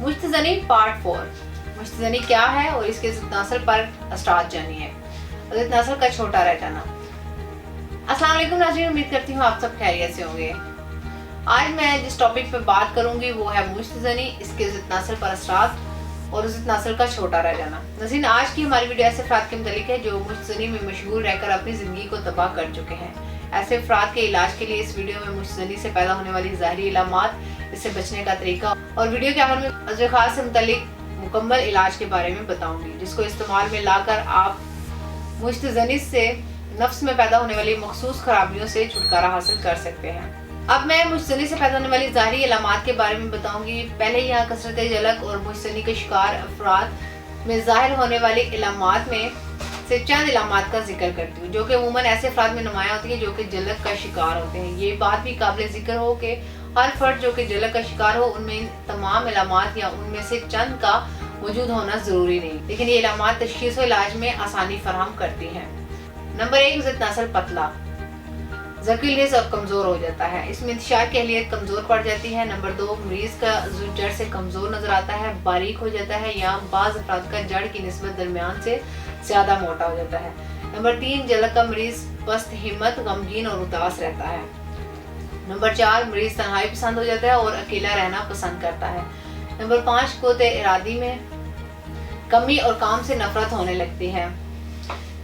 मुश्तज़नी part 4। मुश्तज़नी क्या है और इसके ज़िद नस्ल पर असरात जानिए। ज़िद नस्ल का छोटा रह जाना। अस्सलाम वालेकुम नाज़रीन, उम्मीद करती हूँ आप सब खैरियत से होंगे। आज मैं जिस टॉपिक पे बात करूंगी वो है मुश्तज़नी, इसके ज़िद नस्ल पर असरात और ज़िद नस्ल का छोटा रह जाना। नाज़रीन, आज की हमारी वीडियो ऐसे अफराद के मुतालिक है जो मुश्तज़नी में मशगूल रहकर अपनी ज़िंदगी को तबाह कर चुके हैं। ऐसे अफराद के इलाज के लिए इस वीडियो में मुश्तज़नी से पैदा होने वाली ज़ाहिरी अलामात, इससे बचने का तरीका और वीडियो के आखिर में अज़्र खास से मुतालिक मुकम्मल इलाज के बारे में बताऊंगी, जिसको इस्तेमाल में लाकर आप मुश्तज़नी से नफ्स में पैदा होने वाली मखसूस खराबियों से छुटकारा हासिल कर सकते हैं। अब मैं मुश्तज़नी से पैदा होने वाली ज़ाहिरी अलामात के बारे में बताऊंगी। पहले यहाँ कसरत जलक और मुश्तज़नी के शिकार अफराद में ज़ाहिर होने वाली अलामात में से चंद अलामात का जिक्र करती हूँ, जो कि अमूमन ऐसे अफराद में नुमायाँ होती है जो कि जलक का शिकार होते हैं। ये बात भी काबिल जिक्र हो कि हर फर्द जो कि जलक का शिकार हो उनमें इन तमाम अलामात या उनमें से चंद का मौजूद होना ज़रूरी नहीं, लेकिन ये अलामात तशख़ीस और इलाज में आसानी फराहम करती हैं। नंबर 1, ज़िद नस्ल पतला, ज़कील और कमज़ोर हो जाता है। इसमें इंतशार की अहलियत कमज़ोर पड़ जाती है। नंबर 2, मरीज़ का जड़ से कमज़ोर नज़र आता है, बारीक हो जाता है या बाज़ अफराद का जड़ की निस्बत दरमियान से ज़्यादा मोटा हो जाता है। नंबर 3, जलक का मरीज़ पस्त हिम्मत, गमगीन और उदास रहता है। नंबर 4, मरीज़ तन्हाई पसंद हो जाता है और अकेला रहना पसंद करता है। नंबर 5, क़ुव्वत इरादी में कमी और काम से नफरत होने लगती है।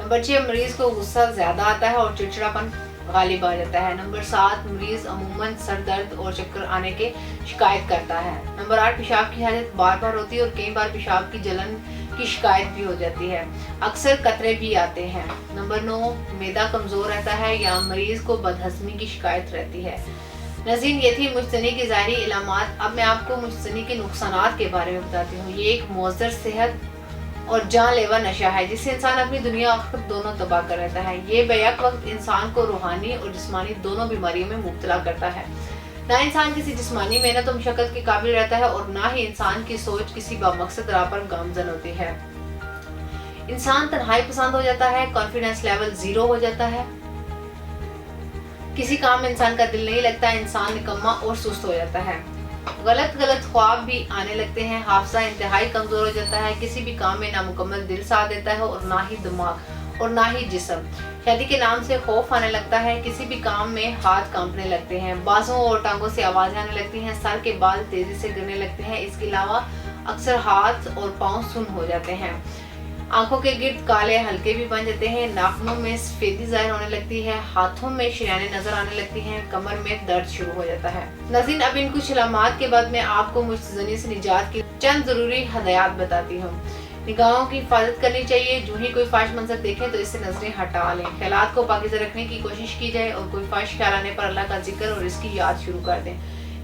नंबर 6, मरीज़ को गुस्सा ज़्यादा आता है और चिड़चिड़ापन गालिब आ जाता है। नंबर 7, मरीज़ अमूमन सर दर्द और चक्कर आने के शिकायत करता है। नंबर 8, पेशाब की हालत बार बार होती है और कई बार पेशाब की जलन की शिकायत भी हो जाती है, अक्सर कतरे भी आते हैं। नंबर 9, मैदा कमज़ोर रहता है या मरीज़ को बदहज़मी की शिकायत रहती है। नाज़रीन, ये थी मुश्तज़नी की ज़ाहिरी अलामात। अब मैं आपको मुश्तज़नी के नुकसानात के बारे में बताती हूँ। ये एक मुअज़्ज़र सेहत और जानलेवा नशा है जिससे इंसान अपनी दुनिया और आखिरत दोनों तबाह कर रहता है। ये बैक वक्त इंसान को रूहानी और जिस्मानी दोनों बीमारियों में मुब्तला करता है। ना इंसान किसी जिस्मानी मेहनत और मशक्क़त के काबिल रहता है और ना ही इंसान की सोच किसी बामकसद राह पर गामज़न होती है। इंसान तन्हाई पसंद हो जाता है, कॉन्फिडेंस लेवल 0 हो जाता है, किसी काम में इंसान का दिल नहीं लगता, इंसान निकम्मा और सुस्त हो जाता है, गलत ख्वाब भी आने लगते हैं, हाफजा इंतहाई कमज़ोर हो जाता है, किसी भी काम में नामुकम्मल दिल साथ देता है और ना ही दिमाग और ना ही जिस्म। शादी के नाम से खौफ आने लगता है, किसी भी काम में हाथ कांपने लगते हैं, बाजों और टांगों से आवाज़ें आने लगती हैं, सर के बाल तेज़ी से गिरने लगते हैं। इसके अलावा अक्सर हाथ और पाँव सुन्न हो जाते हैं, आंखों के गिर्द काले हल्के भी बन जाते हैं, नाखूनों में सफेदी ज़ाहिर होने लगती है, हाथों में शरियानें नजर आने लगती हैं, कमर में दर्द शुरू हो जाता है। नाज़रीन, अब इन कुछ अलामात के बाद मैं आपको मुश्तज़नी से निजात की चंद ज़रूरी हदायत बताती हूँ। निगाहों की हिफाजत करनी चाहिए। जो ही कोई फाहिश मंजर देखें तो इससे नजरें हटा लें। ख्यालात को पाकीज़ा रखने की कोशिश की जाए और कोई फाहिश ख्याल आने पर अल्लाह का जिक्र और इसकी याद शुरू कर दें।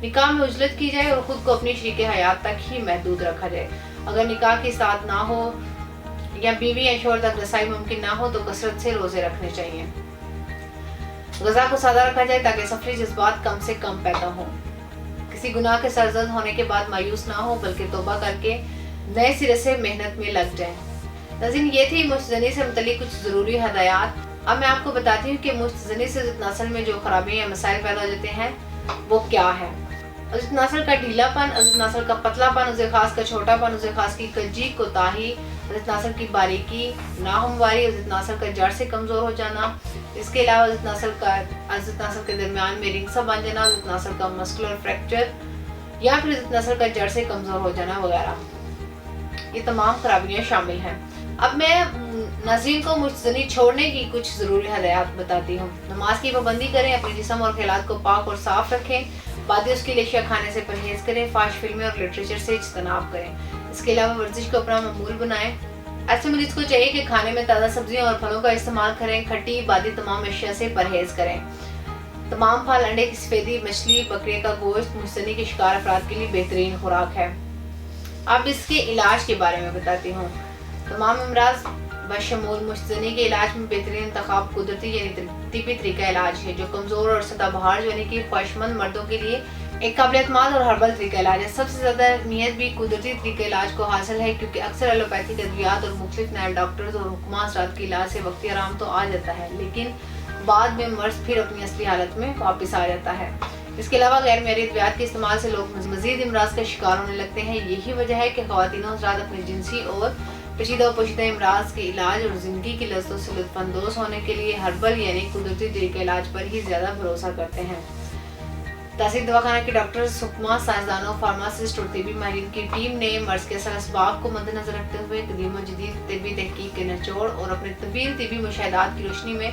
निकाह में उजलत की जाए और ख़ुद को अपनी शरीके हयात तक ही महदूद रखा जाए। अगर निकाह के साथ ना हो या बीवी या शौहर तक रसाई मुमकिन ना हो तो कसरत से रोजे रखने चाहिए। ग़िज़ा को सादा रखा जाए ताकि सफरी जज्बात कम से कम पैदा हो। किसी गुनाह के सरजद होने के बाद मायूस ना हो बल्कि तौबा करके नए सिरे से मेहनत में लग जाए। नाज़रीन, ये थी मुश्तज़नी से मुतल्लिक़ कुछ ज़रूरी हदायत। अब मैं आपको बताती हूँ कि मुश्तज़नी से ज़िद नस्ल में जो खराबियाँ या मसाइल पैदा हो जाते हैं वो क्या है। ज़िद नस्ल का ढीलापन, ज़िद नस्ल का पतलापन, ज़िद खास का छोटापन, ज़िद खास की कज्जी कोताही, ज़िद नस्ल की बारीकी, नाहमवारी, ज़िद नस्ल का जड़ से कमज़ोर हो जाना। इसके अलावा ज़िद नस्ल के दरमियान में रिंग सा बन जाना, ज़िद नस्ल का मस्कुलर फ्रैक्चर या फिर ज़िद नस्ल का जड़ से कमज़ोर हो जाना वगैरह, ये तमाम खराबियाँ शामिल हैं। अब मैं नाज़रीन को मुश्तज़नी छोड़ने की कुछ ज़रूरी हदायत बताती हूँ। नमाज की पाबंदी करें, अपने जिस्म और ख्यालात को पाक और साफ रखें, बादी उसकी अशिया खाने से परहेज़ करें, फाश फिल्में और लिटरेचर से इज्तनाब करें। इसके अलावा वर्जिश को अपना मामूल बनाएं। ऐसे मरीज़ को चाहिए कि खाने में ताज़ा सब्जियाँ और फलों का इस्तेमाल करें, खट्टी बादी तमाम अशिया से परहेज़ करें। तमाम फल, अंडे की सफ़ेदी, मछली, बकरे का गोश्त मुश्तज़नी के शिकार अफराद के लिए बेहतरीन खुराक है। अब इसके इलाज के बारे में बताती हूँ। तमाम अमराज बशमूल मुश्तज़नी के इलाज में बेहतरीन इंतखाब कुदरती यानी तिब्बी तरीका इलाज है, जो कमज़ोर और सदाबहार यानी कि ख्वाहिशमंद मर्दों के लिए एक काबिल-एतमाद और हर्बल तरीका इलाज है। सबसे ज़्यादा अहमियत भी कुदरती तरीके इलाज को हासिल है, क्योंकि अक्सर एलोपैथिक अद्वियात और मुख्तलिफ नायब डॉक्टर्स और हुक्मा असरात के इलाज से वक्ती आराम तो आ जाता है, लेकिन बाद में मर्ज फिर अपनी असली हालत में वापस आ जाता है। اس کے علاوہ غیر معیاری ادویات کے استعمال سے لوگ مزید امراض کا شکار ہونے لگتے ہیں۔ یہی وجہ ہے کہ خواتین حضرات اپنے جنسی اور پیچیدہ و پوشیدہ امراض کے علاج اور زندگی کی لذتوں سے لطف اندوز ہونے کے لیے ہربل یعنی قدرتی طریقہ علاج پر ہی زیادہ بھروسہ کرتے ہیں۔ تحصیل دواخانہ کے ڈاکٹر حکمہ، سائنسدانوں، فارماسسٹ اور طبی ماہرین کی ٹیم نے مرض کے اثر اسباب کو مد نظر رکھتے ہوئے قدیم و جدید طبی تحقیق کے نچوڑ اور اپنے طویل طبی مشاہدات کی روشنی میں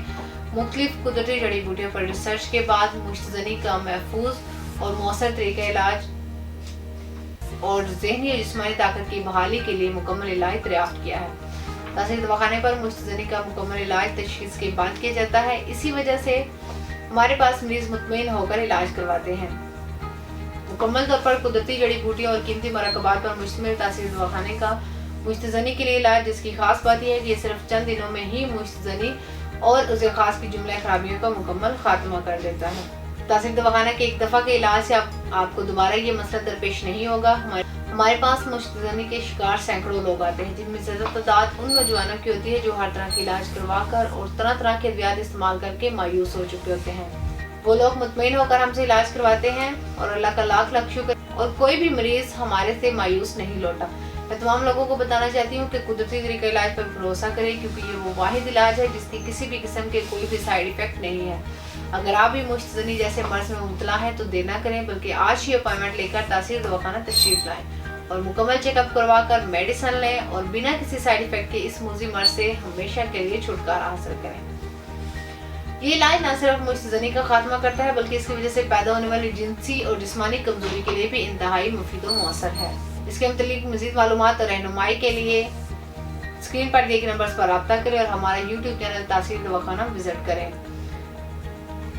مختلف قدرتی جڑی بوٹیوں پر ریسرچ کے بعد مشت زنی کا محفوظ اور مؤثر طریقہ علاج اور ذہنی اور جسمانی طاقت کی بحالی کے لیے مکمل علاج دریافت کیا ہے۔ تحصیل دواخانے پر مشت زنی کا مکمل علاج تشخیص کے بعد کیا جاتا ہے۔ اسی وجہ سے ہمارے پاس مریض مطمئن ہو کر علاج کرواتے ہیں۔ مکمل طور پر قدرتی جڑی بوٹیوں اور قیمتی مرکبات پر مشتمل تحصیل دواخانے کا مشت زنی کے لیے علاج، جس کی خاص بات یہ ہے کہ یہ صرف چند دنوں میں ہی مشت زنی اور عضو خاص کی جملہ خرابیوں کا مکمل خاتمہ کر دیتا ہے۔ تحصیل دواخانہ کے ایک دفعہ کے علاج سے آپ کو دوبارہ یہ مسئلہ درپیش نہیں ہوگا۔ ہمارے پاس مشت زنی کے شکار سینکڑوں لوگ آتے ہیں، جن میں زیادہ تعداد ان نوجوانوں کی ہوتی ہے جو ہر طرح کے علاج کروا کر اور طرح طرح کے ادویات استعمال کر کے مایوس ہو چکے ہوتے ہیں۔ وہ لوگ مطمئن ہو کر ہم سے علاج کرواتے ہیں اور اللہ کا لاکھ لاکھ شکر، اور کوئی بھی مریض ہمارے سے مایوس نہیں لوٹا۔ میں تمام لوگوں کو بتانا چاہتی ہوں کہ قدرتی طریقہ علاج پر بھروسہ کریں، کیونکہ یہ وہ واحد علاج ہے جس کی کسی بھی قسم کے کوئی بھی سائیڈ ایفیکٹ نہیں ہے۔ اگر آپ بھی مشت زنی جیسے مرض میں مبتلا ہیں تو دیر نہ کریں، بلکہ آج ہی اپائنٹمنٹ لے کر تحصیل دواخانہ تشریف لائیں اور مکمل چیک اپ کروا کر میڈیسن لیں اور بنا کسی سائیڈ ایفیکٹ کے اس موذی مرض سے ہمیشہ کے لیے چھٹکارا حاصل کریں۔ یہ علاج نہ صرف مشت زنی کا خاتمہ کرتا ہے بلکہ اس کی وجہ سے پیدا ہونے والی جنسی اور جسمانی کمزوری کے لیے بھی انتہائی مفید و مؤثر ہے۔ اس کے متعلق مزید معلومات اور رہنمائی کے لیے اسکرین پر دیے گئے نمبرز پر رابطہ کریں اور ہمارا یوٹیوب چینل تحصیل دواخانہ وزٹ کریں۔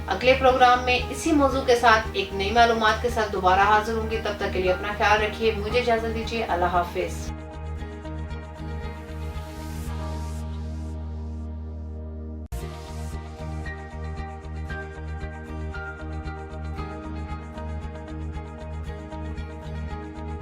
اگلے پروگرام میں اسی موضوع کے ساتھ ایک نئی معلومات کے ساتھ دوبارہ حاضر ہوں گی۔ تب تک کے لیے اپنا خیال رکھیے، مجھے اجازت دیجیے، اللہ حافظ۔